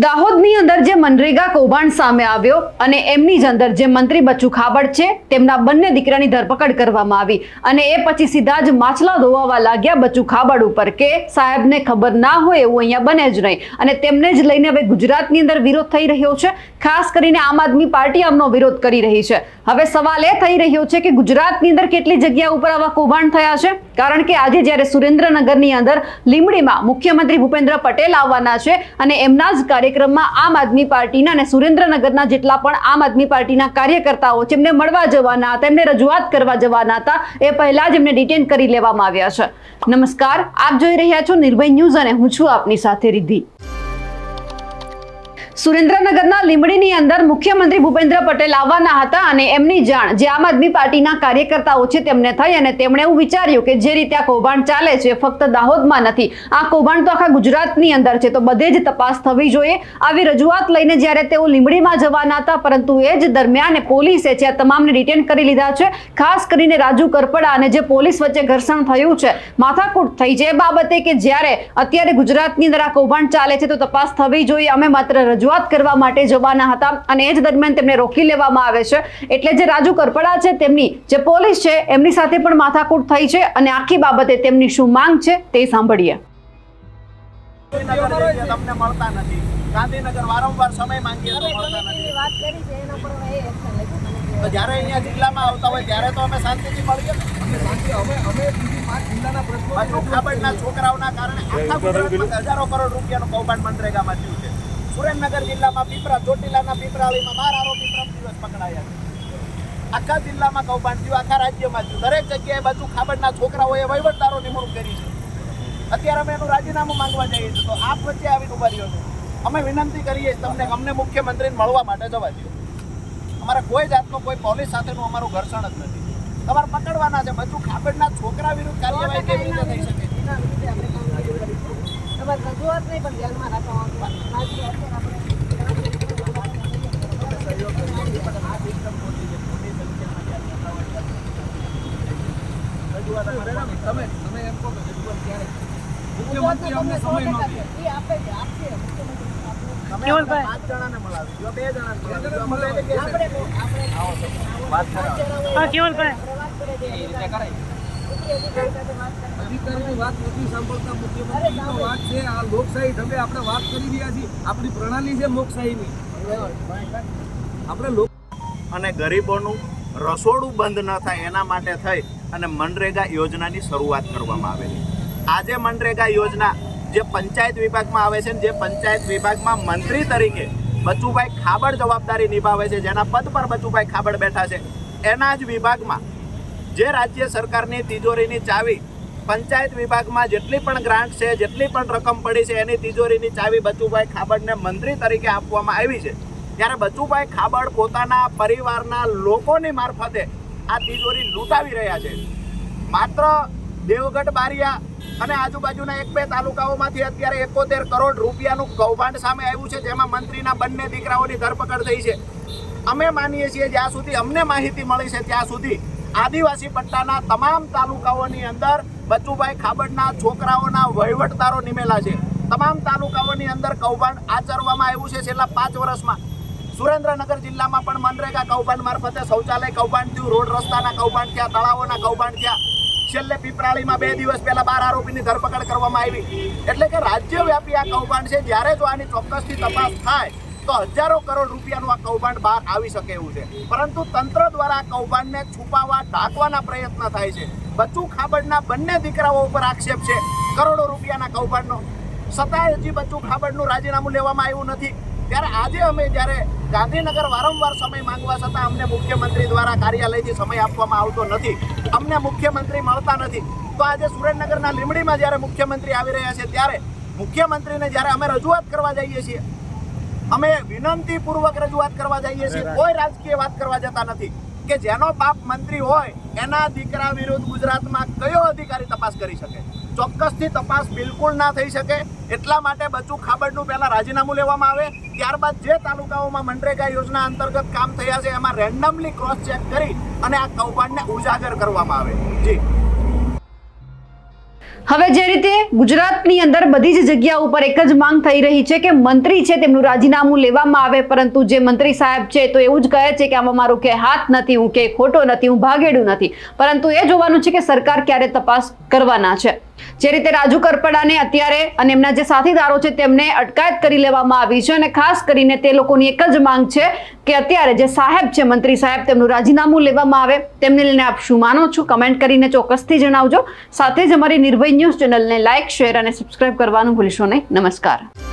દાહોદની અંદર જે મનરેગા કૌભાંડ સામે આવ્યો અને એમની જ અંદર જે મંત્રી બચ્ચુ ખાબડ છે તેમના બંને દીકરાની ધરપકડ કરવામાં આવી અને એ પછી સીધા જ માછલા ધોવાવા લાગ્યા બચ્ચુ ખાબડ ઉપર કે સાહેબને ખબર ના હોય એવું અહીંયા બને જ નહીં અને તેમને જ લઈને હવે ગુજરાતની અંદર વિરોધ થઈ રહ્યો છે। ખાસ કરીને આમ આદમી પાર્ટી આમનો વિરોધ કરી રહી છે। હવે સવાલ એ થઈ રહ્યો છે કે ગુજરાતની અંદર કેટલી જગ્યા ઉપર આવા કૌભાંડ થયા છે, કારણ કે આજે જ્યારે સુરેન્દ્રનગરની અંદર લીંબડીમાં મુખ્યમંત્રી ભૂપેન્દ્ર પટેલ આવવાના છે અને એમના જ કાર્યક્રમમાં આમ આદમી પાર્ટીના અને સુરેન્દ્રનગરના જેટલા પણ આમ આદમી પાર્ટીના કાર્યકર્તાઓ જેમને મળવા જવાના હતા, એમને રજૂઆત કરવા જવાના હતા, એ પહેલા જ એમને ડિટેન કરી લેવામાં આવ્યા છે। નમસ્કાર, આપ જોઈ રહ્યા છો નિર્ભય ન્યૂઝ અને હું છું આપની સાથે રિદ્ધિ। સુરેન્દ્રનગરના લીંબડીની અંદર મુખ્યમંત્રી ભૂપેન્દ્ર પટેલ આવવાના હતા અને એમની જાણ જે આમ આદમી પાર્ટીના કાર્યકર્તાઓ છે તેમને થઈ અને તેમણે એવું વિચાર્યું કે જે રીતે આ કૌભાંડ ચાલે છે ફક્ત દાહોદમાં નથી, આ કૌભાંડ તો આખા ગુજરાતની અંદર છે, તો બધે જ તપાસ થવી જોઈએ। આવી રજૂઆત લઈને જ્યારે તેઓ લીંબડીમાં જવાના હતા, પરંતુ એ જ દરમિયાન પોલીસે છે આ તમામને ડિટેન કરી લીધા છે। ખાસ કરીને રાજુ કરપડા અને જે પોલીસ વચ્ચે ઘર્ષણ થયું છે, માથાકૂટ થઈ છે, એ બાબતે કે જ્યારે અત્યારે ગુજરાતની અંદર આ કૌભાંડ ચાલે છે તો તપાસ થવી જોઈએ। અમે માત્ર રજૂઆત કરવા માટે જવાના હતા અને એ જ દરમિયાન તેમને રોકી લેવામાં આવે છે। એટલે જે રાજુ કરપડા છે તેમની જે પોલીસ છે એમની સાથે પણ માથાકૂટ થઈ છે અને આખી બાબતે તેમની શું માંગ છે તે સાંભળીએ। તમને મળતા નથી, ગાંધીનગર વારંવાર સમય માંગીએ તો મળતા નથી, વાત કરી છે એના પર એ એક્શન લીધું। તો જ્યારે અહીંયા જિલ્લામાં આવતા હોય ત્યારે તો અમે શાંતિથી મળીએ ને। અમે બીજી 5 જિલ્લાના પ્રશ્નો બચ્ચુ ખાબડના છોકરાઓના કારણે આખા ગુજરાતમાં હજારો કરોડ રૂપિયાનું કૌભાંડ મનરેગામાં થયું છે। સુરેન્દ્રનગર જિલ્લામાં પીપરા ચોટીલાના પીપરાળીમાં 12 આરોપી પ્રથમ દિવસ પકડાયા છે। આખા જિલ્લામાં કૌભાંડ થયું, આખા રાજ્યમાં થયું, દરેક જગ્યાએ બચ્ચુ ખાબડના છોકરાઓએ વહીવટદારો નિમણૂક કરી છે। અત્યારે અમે એનું રાજીનામું માંગવા જઈએ છીએ, તો આપ વચ્ચે આવીને ઉભા રહ્યો છો। અમે વિનંતી કરીએ અમને મુખ્યમંત્રીને મળવા માટે જવા દો। અમારે કોઈ જાતનો કોઈ પોલીસ સાથેનું અમારું ઘર્ષણ જ નથી, તમારે પકડવાના છે। બચ્ચુ ખાબડના છોકરા વિરુદ્ધ કાર્યવાહી કેવી રીતે થઈ શકે? તમારી રજૂઆત નહીં પણ ધ્યાનમાં રાખવામાં લોકશાહી ઢબે આપણે વાત કરી રહ્યા છીએ, આપણી પ્રણાલી છે લોકશાહીની। આપણે અને ગરીબોનું રસોડું બંધ ન થાય એના માટે થઈ અને મનરેગા યોજનાની શરૂઆત કરવામાં આવેલી। આજે મનરેગા યોજના જે પંચાયત વિભાગમાં આવે છે, જે પંચાયત વિભાગમાં મંત્રી તરીકે બચુભાઈ ખાબડ જવાબદારી નિભાવે છે, જેના પદ પર બચુભાઈ ખાબડ બેઠા છે, એના જ વિભાગમાં જે રાજ્ય સરકારની તિજોરીની ચાવી પંચાયત વિભાગમાં જેટલી પણ ગ્રાન્ટ છે, જેટલી પણ રકમ પડી છે, એની તિજોરીની ચાવી બચુભાઈ ખાબડને મંત્રી તરીકે આપવામાં આવી છે। ત્યારે બચુભાઈ ખાબડ પોતાના પરિવારના લોકોની મારફતે આ તિજોરી લૂંટાવી રહ્યા છે। માત્ર દેવગઢ બારિયા અને આજુબાજુના 1-2 તાલુકાઓમાંથી અત્યારે 71 કરોડ રૂપિયાનું કૌભાંડ સામે આવ્યું છે, જેમાં મંત્રીના બંને દીકરાઓની ધરપકડ થઈ છે। અમે માનીએ છીએ જ્યાં સુધી અમને માહિતી મળી છે ત્યાં સુધી આદિવાસી પટ્ટાના તમામ તાલુકાઓની અંદર બચુભાઈ ખાબડના છોકરાઓના વહીવટદારો નિમેલા છે। તમામ તાલુકાઓની અંદર કૌભાંડ આચરવામાં આવ્યું છે છેલ્લા 5 વર્ષમાં। સુરેન્દ્રનગર જિલ્લામાં પણ મનરેગા કૌભાંડ મારફતે શૌચાલય કૌભાંડ થયું, રોડ રસ્તાના કૌભાંડ થયા, તળાવોના કૌભાંડ થયા। છેલ્લે પીપરાળીમાં 2 દિવસ પહેલા 12 આરોપીની ધરપકડ કરવામાં આવી। એટલે કે રાજ્યવ્યાપી આ કૌભાંડ છે। જ્યારે જો આની ચોક્કસથી તપાસ થાય તો હજારો કરોડ રૂપિયાનું આ કૌભાંડ બહાર આવી શકે એવું છે, પરંતુ તંત્ર દ્વારા આ કૌભાંડને છુપાવવા ઢાંકવાના પ્રયત્ન થાય છે। બચ્ચુ ખાબડના બંને દીકરાઓ ઉપર આક્ષેપ છે કરોડો રૂપિયાના કૌભાંડનો, છતાંય હજી બચ્ચુ ખાબડનું રાજીનામું લેવામાં આવ્યું નથી। ત્યારે આજે અમે જ્યારે ગાંધીનગર વારંવાર સમય માંગવા છતાં અમને મુખ્યમંત્રી દ્વારા કાર્યાલયથી સમય આપવામાં આવતો નથી, અમને મુખ્યમંત્રી મળતા નથી, તો આજે સુરેન્દ્રનગરના લીંબડીમાં જ્યારે મુખ્યમંત્રી આવી રહ્યા છે ત્યારે મુખ્યમંત્રીને જ્યારે અમે રજૂઆત કરવા જઈએ છીએ, અમે વિનંતીપૂર્વક રજૂઆત કરવા જઈએ છીએ, કોઈ રાજકીય વાત કરવા જતા નથી કે જેનો બાપ મંત્રી હોય એના દીકરા વિરુદ્ધ ગુજરાતમાં કયો અધિકારી તપાસ કરી શકે? ચોક્કસથી તપાસ બિલકુલ ના થઈ શકે। એટલા માટે બચ્ચુ ખાબડનું પહેલા રાજીનામું લેવામાં આવે, ત્યારબાદ જે તાલુકાઓમાં મનરેગા યોજના અંતર્ગત કામ થયા છે એમાં રેન્ડમલી ક્રોસ ચેક કરી અને આ કૌભાંડને ઉજાગર કરવામાં આવે। જી। હવે જે રીતે ગુજરાતની અંદર બધી જ જગ્યા ઉપર એક જ માંગ થઈ રહી છે કે મંત્રી છે તેમનું રાજીનામું લેવામાં આવે, પરંતુ જે મંત્રી સાહેબ છે તો એવું જ કહે છે કે આમાં મારો કે હાથ નથી, હું કે ખોટો નથી, હું ભાગેડું નથી. પરંતુ એ જોવાનું છે કે સરકાર ક્યારે તપાસ કરવાના છે. જે રીતે રાજુ કરપડાને અત્યારે અને એમના જે સાથીદારો છે તેમને અટકાયત કરી લેવામાં આવી છે અને ખાસ કરીને તે લોકોની એક જ માંગ છે કે અત્યારે જે સાહેબ છે મંત્રી સાહેબ તેમનું રાજીનામું લેવામાં આવે. તેમને લઈને આપ શું માનો છો કમેન્ટ કરીને ચોક્કસથી જણાવજો. સાથે જ અમારી નિર્ભય ન્યૂઝ ચેનલને લાઇક, શેર અને સબસ્ક્રાઇબ કરવાનું ભૂલશો નહીં. નમસ્કાર.